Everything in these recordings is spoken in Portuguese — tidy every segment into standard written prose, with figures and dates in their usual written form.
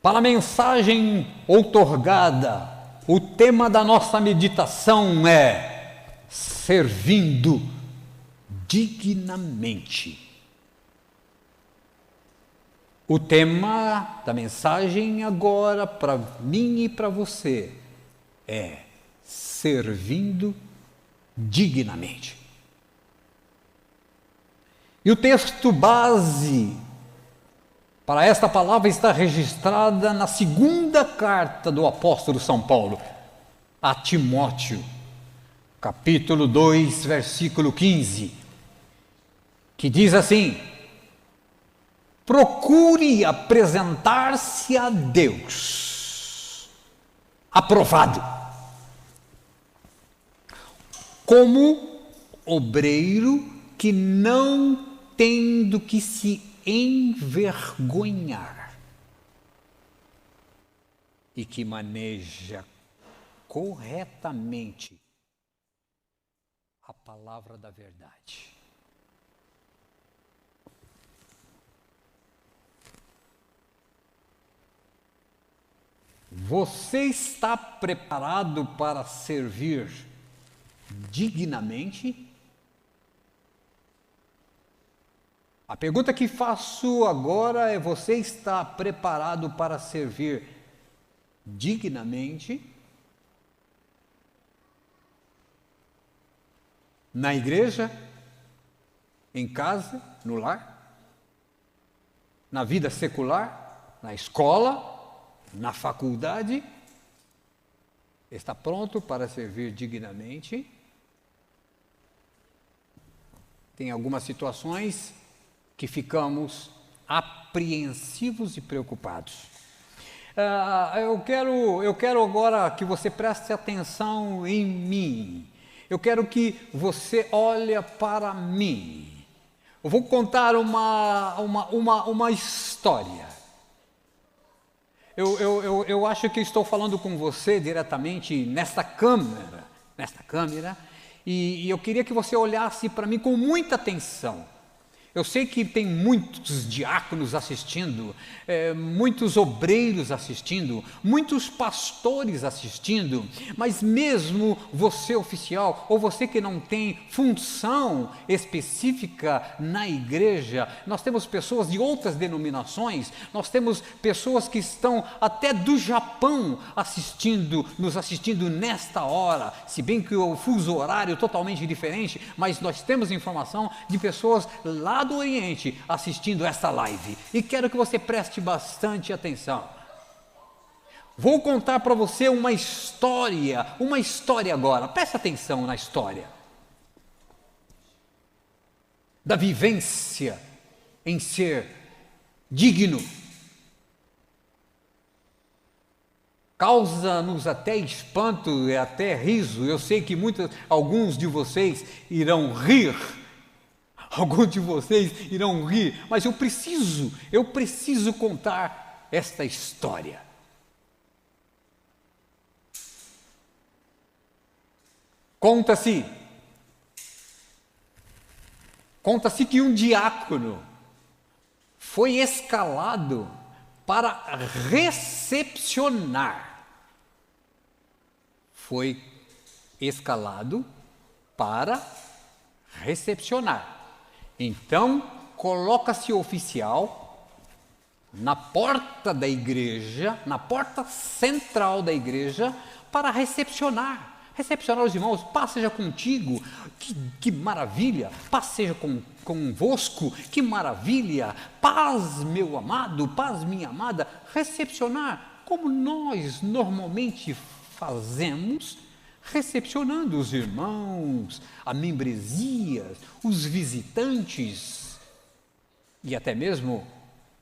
Para a mensagem outorgada, o tema da nossa meditação é servindo dignamente. O tema da mensagem agora para mim e para você é servindo dignamente. E o texto base para esta palavra está registrada na segunda carta do apóstolo São Paulo a Timóteo, capítulo 2, versículo 15, que diz assim: procure apresentar-se a Deus aprovado, como obreiro que não tem do que se envergonhar e que maneja corretamente a palavra da verdade. Você está preparado para servir dignamente? A pergunta que faço agora é: você está preparado para servir dignamente? Na igreja, em casa, no lar, na vida secular, na escola, na faculdade? Está pronto para servir dignamente? Tem algumas situações que ficamos apreensivos e preocupados. Eu quero agora que você preste atenção em mim. Eu quero que você olhe para mim. Eu vou contar uma história. Eu acho que estou falando com você diretamente nesta câmera, e eu queria que você olhasse para mim com muita atenção. Eu sei que tem muitos diáconos assistindo, muitos obreiros assistindo, muitos pastores assistindo, mas mesmo você oficial, ou você que não tem função específica na igreja, nós temos pessoas de outras denominações, nós temos pessoas que estão até do Japão nos assistindo nesta hora, se bem que o fuso horário é totalmente diferente, mas nós temos informação de pessoas lá do Oriente assistindo esta live, e quero que você preste bastante atenção. Vou contar para você uma história agora, presta atenção na história da vivência em ser digno. Causa-nos até espanto e até riso. Eu sei que alguns de vocês irão rir, mas eu preciso contar esta história. Conta-se que um diácono foi escalado para recepcionar. Então, coloca-se o oficial na porta da igreja, na porta central da igreja, para recepcionar os irmãos. Paz seja contigo, que maravilha, paz seja convosco, que maravilha, paz meu amado, paz minha amada. Recepcionar, como nós normalmente fazemos, recepcionando os irmãos, a membresia, os visitantes e até mesmo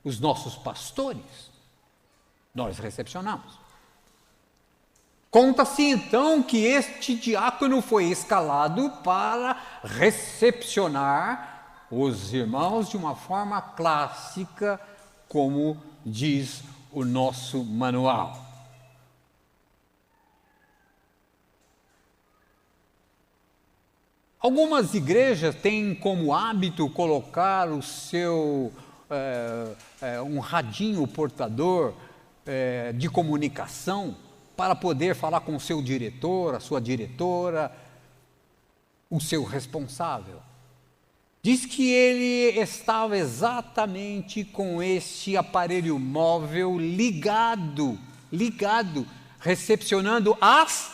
os nossos pastores. Nós recepcionamos. Conta-se então que este diácono foi escalado para recepcionar os irmãos de uma forma clássica, como diz o nosso manual. Algumas igrejas têm como hábito colocar o seu um radinho portador de comunicação para poder falar com o seu diretor, a sua diretora, o seu responsável. Diz que ele estava exatamente com este aparelho móvel ligado, recepcionando as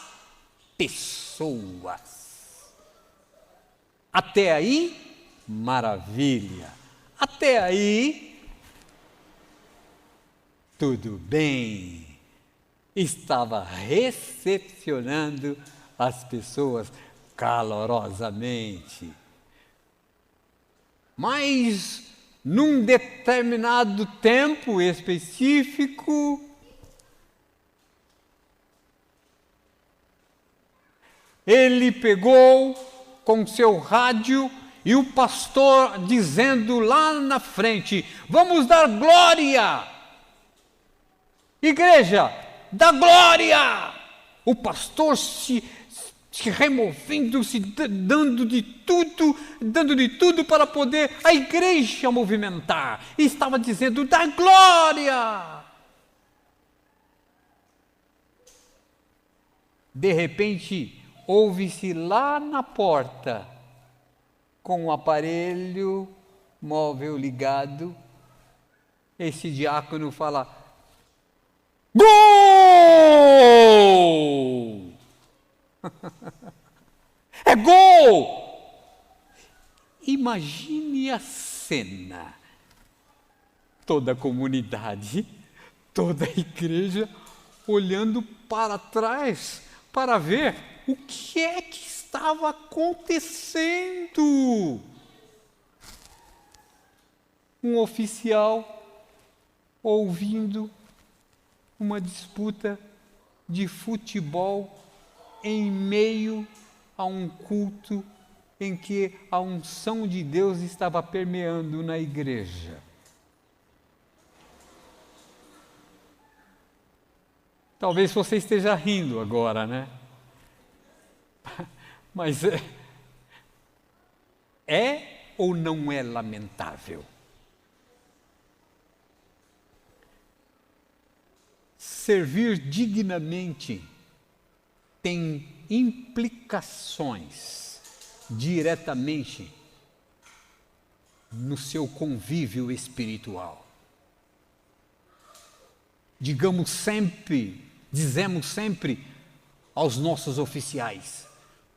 pessoas. Até aí, maravilha. Até aí, tudo bem. Estava recepcionando as pessoas calorosamente. Mas, num determinado tempo específico, ele pegou com seu rádio e o pastor dizendo lá na frente: vamos dar glória! Igreja, dá glória! O pastor se removendo, se dando de tudo para poder a igreja movimentar. E estava dizendo: dá glória! De repente, ouve-se lá na porta, com o aparelho móvel ligado, esse diácono fala: gol! É gol! Imagine a cena. Toda a comunidade, toda a igreja olhando para trás para ver o que é que estava acontecendo. Um oficial ouvindo uma disputa de futebol em meio a um culto em que a unção de Deus estava permeando na igreja. Talvez você esteja rindo agora, né? Mas é ou não é lamentável? Servir dignamente tem implicações diretamente no seu convívio espiritual. Dizemos sempre aos nossos oficiais: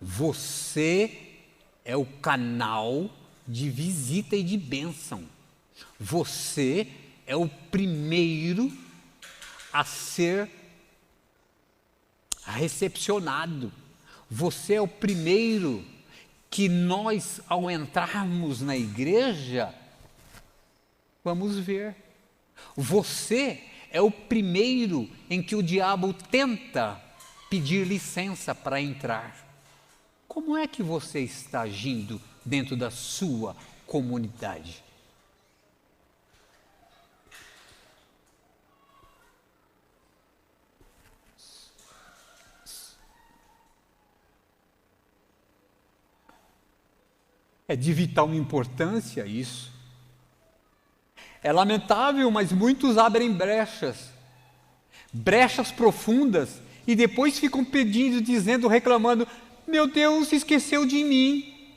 você é o canal de visita e de bênção. Você é o primeiro a ser recepcionado. Você é o primeiro que nós, ao entrarmos na igreja, vamos ver. Você é o primeiro em que o diabo tenta pedir licença para entrar. Como é que você está agindo dentro da sua comunidade? É de vital importância isso. É lamentável, mas muitos abrem brechas profundas, e depois ficam pedindo, dizendo, reclamando: meu Deus, esqueceu de mim.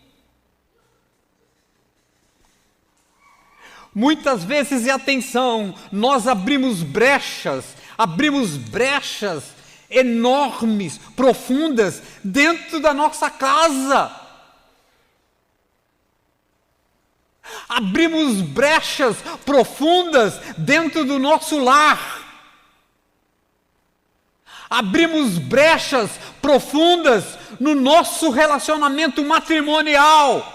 Muitas vezes, e atenção, nós abrimos brechas enormes, profundas, dentro da nossa casa. Abrimos brechas profundas dentro do nosso lar. Abrimos brechas profundas no nosso relacionamento matrimonial.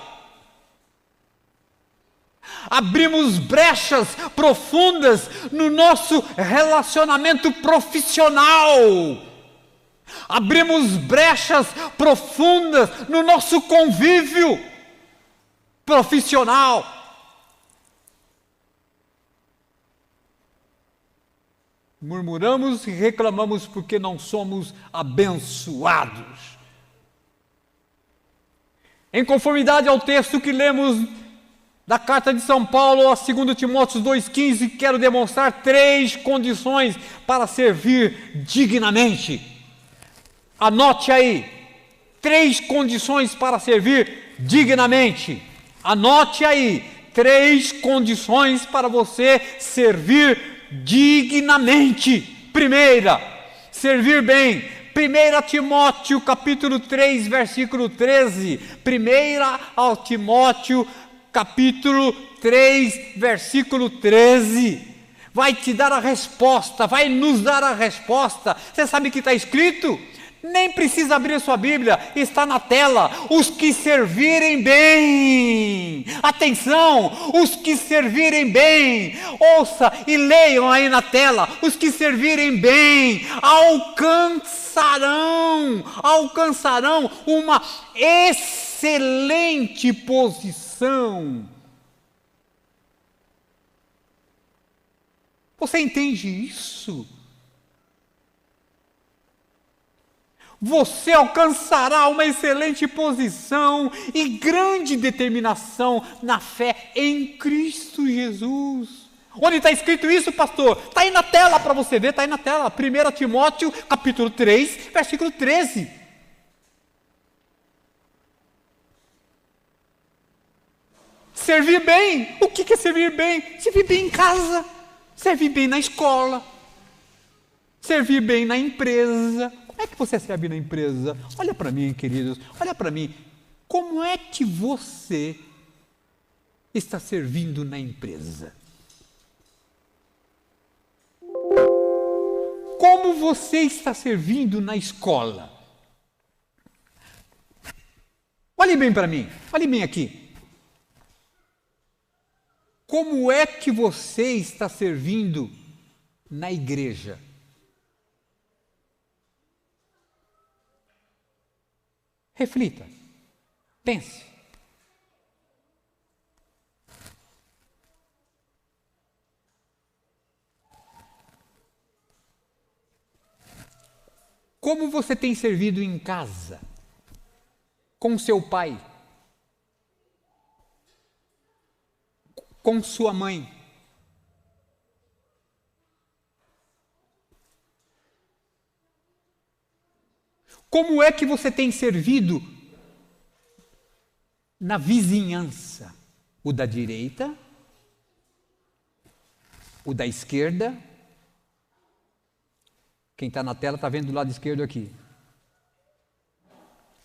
Abrimos brechas profundas no nosso relacionamento profissional. Abrimos brechas profundas no nosso convívio profissional. Murmuramos e reclamamos porque não somos abençoados. Em conformidade ao texto que lemos da carta de São Paulo a 2 Timóteo 2,15, quero demonstrar 3 condições para servir dignamente. Anote aí, 3 condições para servir dignamente. Anote aí, 3 condições para você servir dignamente. Primeira, servir bem. 1 Timóteo capítulo 3, versículo 13. 1 Timóteo capítulo 3, versículo 13. Vai te dar a resposta, vai nos dar a resposta. Você sabe o que está escrito? Nem precisa abrir sua Bíblia, está na tela. Os que servirem bem, atenção, os que servirem bem, ouça e leiam aí na tela. Os que servirem bem alcançarão uma excelente posição. Você entende isso? Você alcançará uma excelente posição e grande determinação na fé em Cristo Jesus. Onde está escrito isso, pastor? Está aí na tela para você ver, está aí na tela. 1 Timóteo, capítulo 3, versículo 13. Servir bem. O que é servir bem? Servir bem em casa, servir bem na escola, servir bem na empresa. Como é que você serve na empresa? Olha para mim, queridos, olha para mim. Como é que você está servindo na empresa? Como você está servindo na escola? Olhe bem para mim, olhe bem aqui. Como é que você está servindo na igreja? Reflita, pense. Como você tem servido em casa? Com seu pai? Com sua mãe? Como é que você tem servido na vizinhança? O da direita? O da esquerda? Quem está na tela está vendo do lado esquerdo aqui.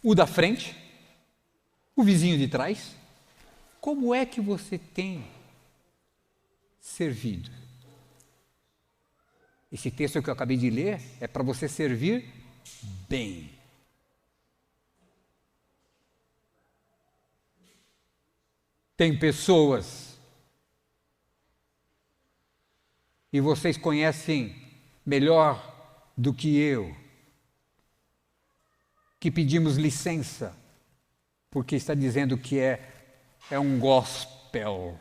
O da frente? O vizinho de trás? Como é que você tem servido? Esse texto que eu acabei de ler é para você servir bem. Tem pessoas, e vocês conhecem melhor do que eu, que pedimos licença, porque está dizendo que é um gospel.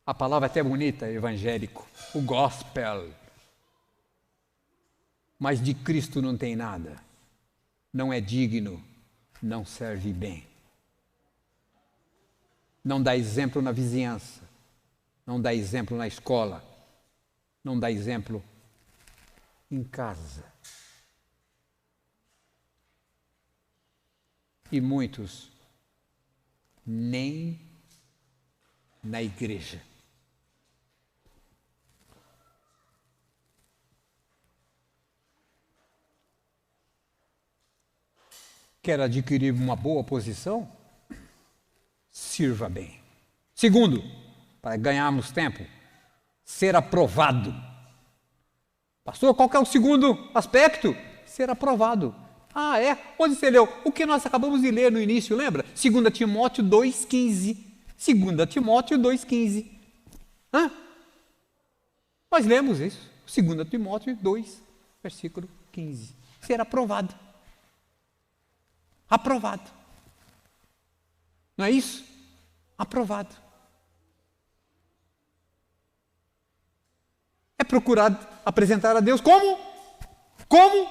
A palavra é até bonita, evangélico, o gospel. Mas de Cristo não tem nada, não é digno, não serve bem. Não dá exemplo na vizinhança, não dá exemplo na escola, não dá exemplo em casa. E muitos nem na igreja. Quer adquirir uma boa posição? Sirva bem. Segundo, para ganharmos tempo, ser aprovado. Pastor, qual que é o segundo aspecto? Ser aprovado. Ah, é? Onde você leu? O que nós acabamos de ler no início, lembra? 2 Timóteo 2,15. 2 Timóteo 2,15. Nós lemos isso. 2 Timóteo 2, versículo 15. Ser aprovado. Aprovado. Não é isso? Aprovado. É procurar apresentar a Deus como? Como?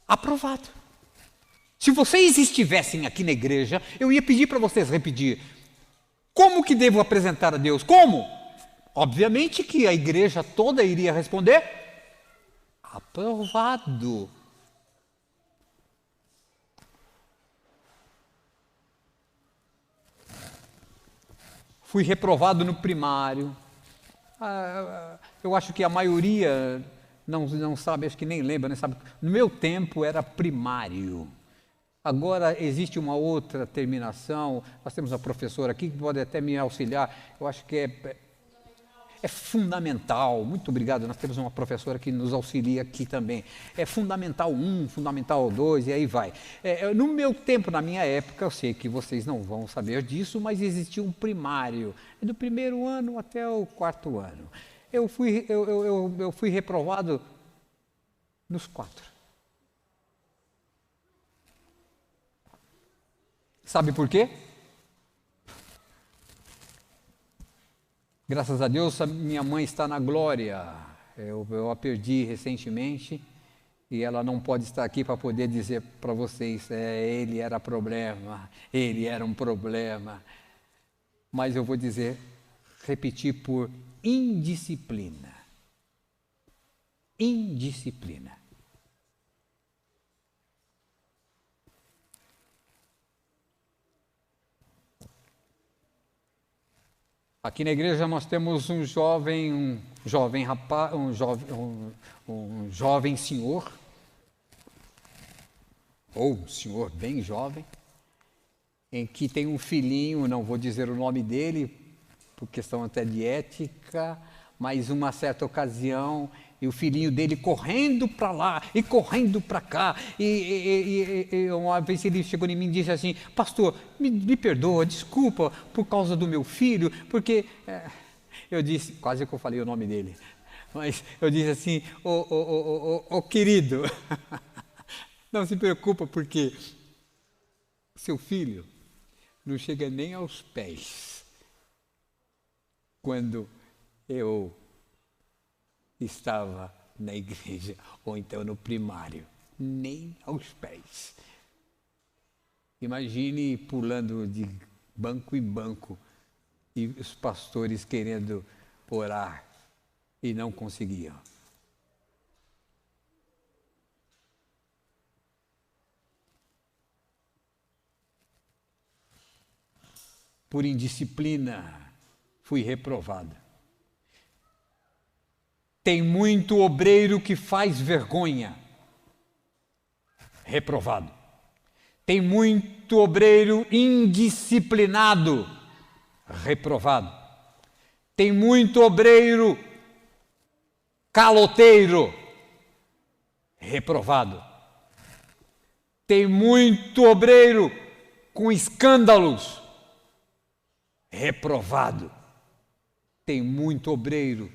Aprovado. Se vocês estivessem aqui na igreja, eu ia pedir para vocês repetir. Como que devo apresentar a Deus? Como? Obviamente que a igreja toda iria responder: aprovado. Fui reprovado no primário. Eu acho que a maioria não sabe, acho que nem lembra, nem sabe. No meu tempo era primário. Agora existe uma outra terminação. Nós temos uma professora aqui que pode até me auxiliar. Eu acho que é fundamental. Muito obrigado. Nós temos uma professora que nos auxilia aqui também. É fundamental 1, fundamental 2 e aí vai. No meu tempo, na minha época, eu sei que vocês não vão saber disso, mas existia um primário. Do primeiro ano até o 4º ano. Eu fui reprovado nos 4. Sabe por quê? Graças a Deus, a minha mãe está na glória. Eu a perdi recentemente e ela não pode estar aqui para poder dizer para vocês: ele era problema, ele era um problema. Mas eu vou repetir por indisciplina. Indisciplina. Aqui na igreja nós temos um jovem senhor, ou um senhor bem jovem, em que tem um filhinho, não vou dizer o nome dele, por questão até de ética, mas uma certa ocasião, e o filhinho dele correndo para lá e correndo para cá, e uma vez ele chegou em mim e disse assim: pastor, me perdoa, desculpa por causa do meu filho, porque eu disse, quase que eu falei o nome dele, mas eu disse assim: ô querido, não se preocupa, porque seu filho não chega nem aos pés quando eu estava na igreja, ou então no primário, nem aos pés. Imagine pulando de banco em banco e os pastores querendo orar e não conseguiam. Por indisciplina fui reprovado. Tem muito obreiro que faz vergonha, reprovado. Tem muito obreiro indisciplinado, reprovado. Tem muito obreiro caloteiro, reprovado. Tem muito obreiro com escândalos, reprovado. Tem muito obreiro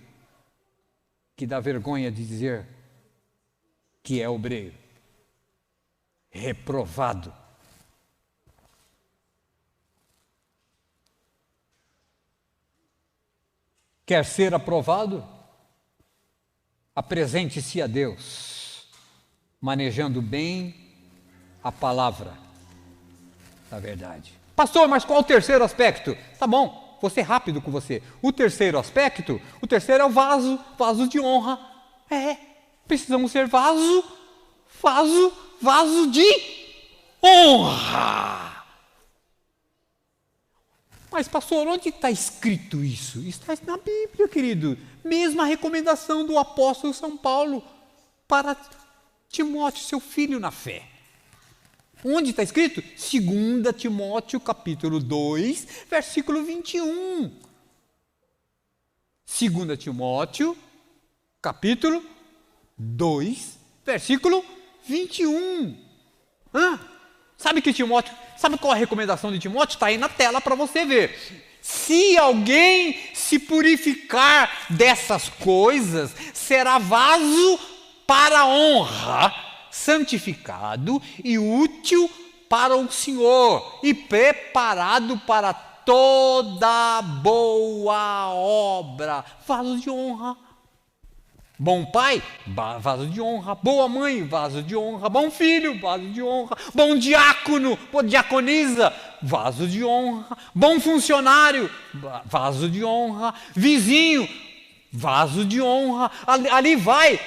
que dá vergonha de dizer que é obreiro, reprovado. Quer ser aprovado? Apresente-se a Deus, manejando bem a palavra da verdade. Pastor, mas qual o terceiro aspecto? Tá bom. Vou ser rápido com você. O terceiro aspecto, o terceiro é o vaso de honra. Precisamos ser vaso de honra. Mas pastor, onde está escrito isso? Está na Bíblia, querido. Mesma recomendação do apóstolo São Paulo para Timóteo, seu filho na fé. Onde está escrito? 2 Timóteo capítulo 2, versículo 21. 2 Timóteo capítulo 2, versículo 21. Sabe qual é a recomendação de Timóteo? Está aí na tela para você ver. Se alguém se purificar dessas coisas, será vaso para honra, santificado e útil para o Senhor e preparado para toda boa obra. Vaso de honra. Bom pai, vaso de honra. Boa mãe, vaso de honra. Bom filho, vaso de honra. Bom diácono, diaconisa, vaso de honra. Bom funcionário, vaso de honra. Vizinho, vaso de honra. Ali vai,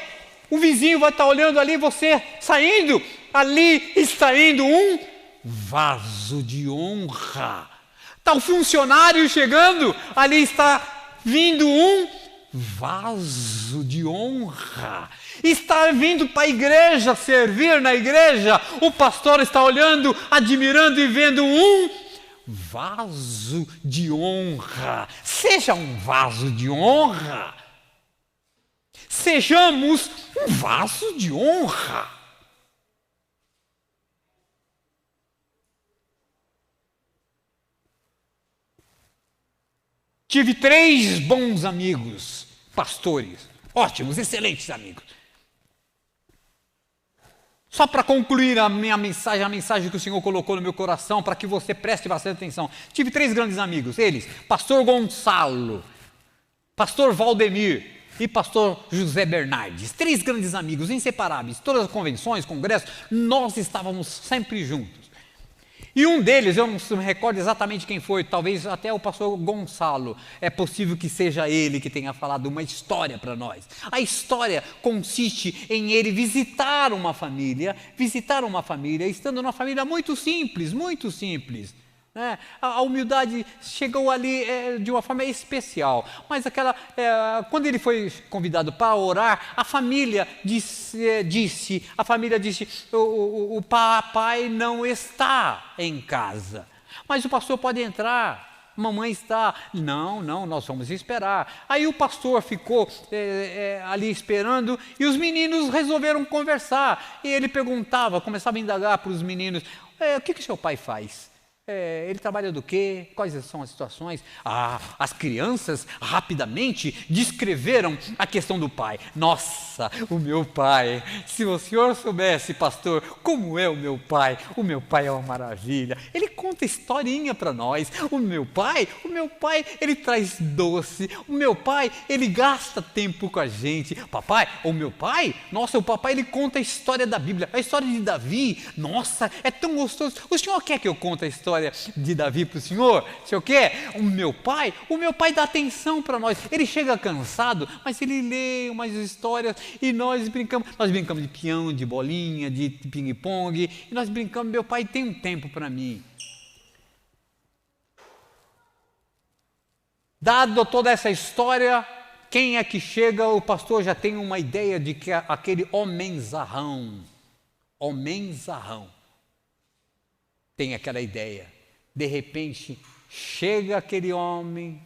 o vizinho vai estar olhando ali, você saindo, ali está indo um vaso de honra. Está o funcionário chegando, ali está vindo um vaso de honra. Está vindo para a igreja, servir na igreja. O pastor está olhando, admirando e vendo um vaso de honra. Seja um vaso de honra. Sejamos um vaso de honra. Tive 3 bons amigos, pastores, ótimos, excelentes amigos. Só para concluir a minha mensagem, a mensagem que o Senhor colocou no meu coração, para que você preste bastante atenção. Tive 3 grandes amigos, eles, pastor Gonçalo, pastor Valdemir e pastor José Bernardes. 3 grandes amigos, inseparáveis, todas as convenções, congressos, nós estávamos sempre juntos. E um deles, eu não me recordo exatamente quem foi, talvez até o pastor Gonçalo, é possível que seja ele que tenha falado uma história para nós. A história consiste em ele visitar uma família, estando numa família muito simples, né? A humildade chegou ali de uma forma especial, mas quando ele foi convidado para orar, a família disse, o papai não está em casa, mas o pastor pode entrar, mamãe está. Não, nós vamos esperar. Aí o pastor ficou ali esperando e os meninos resolveram conversar, e ele começava a indagar para os meninos, o que seu pai faz? Ele trabalha do quê? Quais são as situações? As crianças rapidamente descreveram a questão do pai. Nossa, o meu pai, se o senhor soubesse, pastor, como é o meu pai é uma maravilha. Ele conta historinha para nós. O meu pai, ele traz doce. O meu pai, ele gasta tempo com a gente. Nossa, o papai, ele conta a história da Bíblia, a história de Davi. Nossa, é tão gostoso. O senhor quer que eu conte a história de Davi para o senhor? O senhor quer? O meu pai dá atenção para nós. Ele chega cansado, mas ele lê umas histórias e nós brincamos de peão, de bolinha, de ping-pong, e nós brincamos. Meu pai tem um tempo para mim. Dado toda essa história, quem é que chega? O pastor já tem uma ideia de que aquele homenzarrão tem aquela ideia. De repente, chega aquele homem,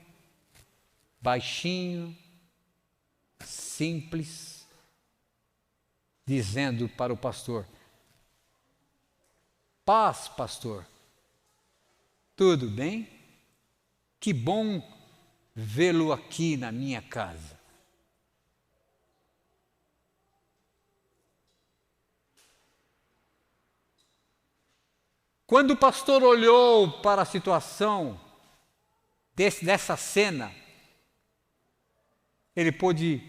baixinho, simples, dizendo para o pastor: paz, pastor, tudo bem? Que bom vê-lo aqui na minha casa. Quando o pastor olhou para a situação dessa cena, ele pôde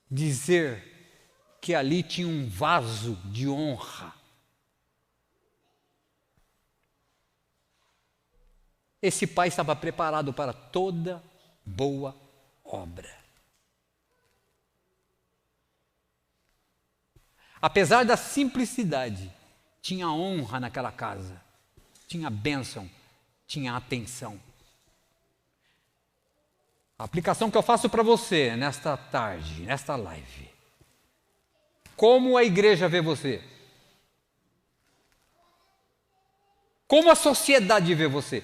dizer que ali tinha um vaso de honra. Esse pai estava preparado para toda boa obra. Apesar da simplicidade, tinha honra naquela casa, tinha bênção, tinha atenção. A aplicação que eu faço para você nesta tarde, nesta live: como a igreja vê você? Como a sociedade vê você?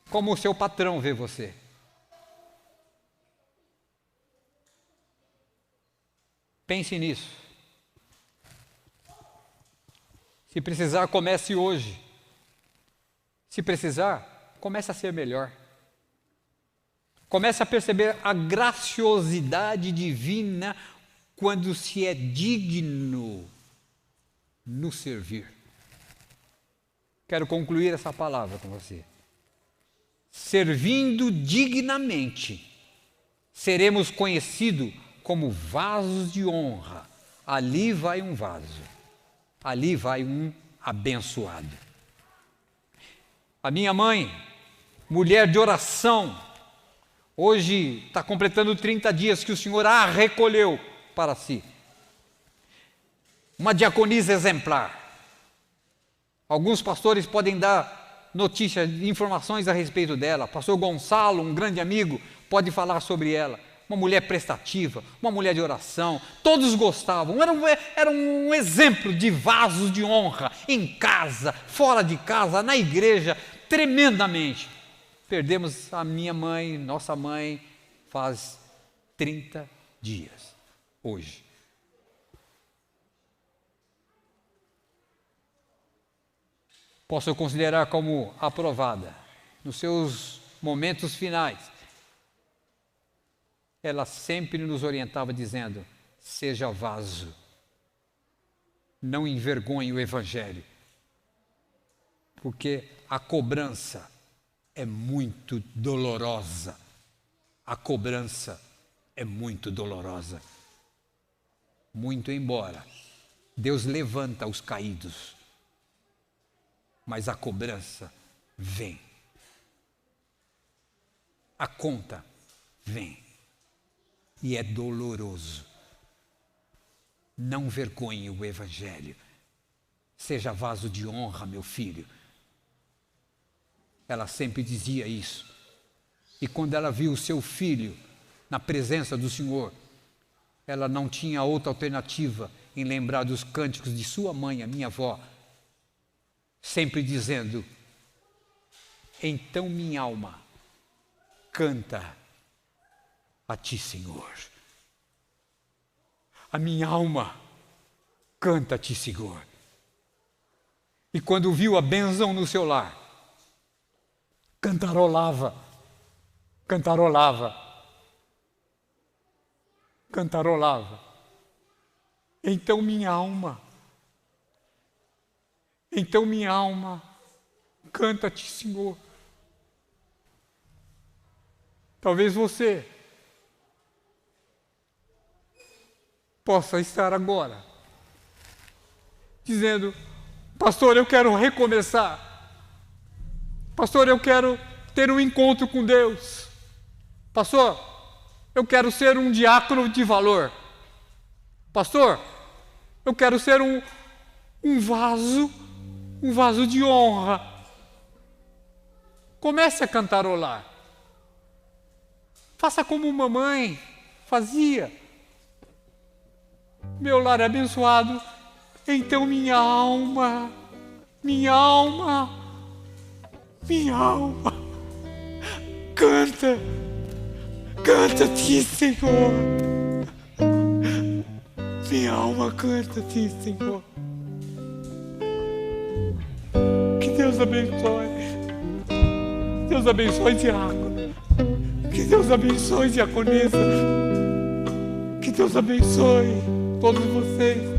Como o seu patrão vê você? Pense nisso. Se precisar, comece hoje. Se precisar, comece a ser melhor. Comece a perceber a graciosidade divina quando se é digno no servir. Quero concluir essa palavra com você. Servindo dignamente, seremos conhecidos como vasos de honra. Ali vai um vaso, ali vai um abençoado. A minha mãe, mulher de oração, hoje está completando 30 dias que o Senhor a recolheu para si. Uma diaconisa exemplar. Alguns pastores podem dar notícias, informações a respeito dela. Pastor Gonçalo, um grande amigo, pode falar sobre ela. Uma mulher prestativa, uma mulher de oração, todos gostavam. Era um exemplo de vasos de honra, em casa, fora de casa, na igreja, tremendamente. Perdemos a minha mãe, nossa mãe, faz 30 dias, hoje. Posso considerar como aprovada. Nos seus momentos finais, ela sempre nos orientava dizendo: seja vaso, não envergonhe o Evangelho, porque a cobrança é muito dolorosa. A cobrança é muito dolorosa. Muito embora Deus levanta os caídos, mas a cobrança vem. A conta vem. E é doloroso. Não vergonhe o Evangelho. Seja vaso de honra, meu filho. Ela sempre dizia isso. E quando ela viu o seu filho na presença do Senhor, ela não tinha outra alternativa em lembrar dos cânticos de sua mãe, a minha avó, sempre dizendo: então minha alma canta a ti, Senhor. A minha alma canta a ti, Senhor. E quando viu a bênção no seu lar, cantarolava, cantarolava, cantarolava. Então minha alma canta a ti, Senhor. Talvez você possa estar agora dizendo: pastor, eu quero recomeçar. Pastor, eu quero ter um encontro com Deus. Pastor, eu quero ser um diácono de valor. Pastor, eu quero ser um vaso de honra. Comece a cantarolar. Faça como mamãe fazia. Meu lar é abençoado, então minha alma canta a ti, Senhor. Minha alma canta a ti, Senhor. Que Deus abençoe. Deus abençoe diácono. Que Deus abençoe diaconisa. Que Deus abençoe todos vocês.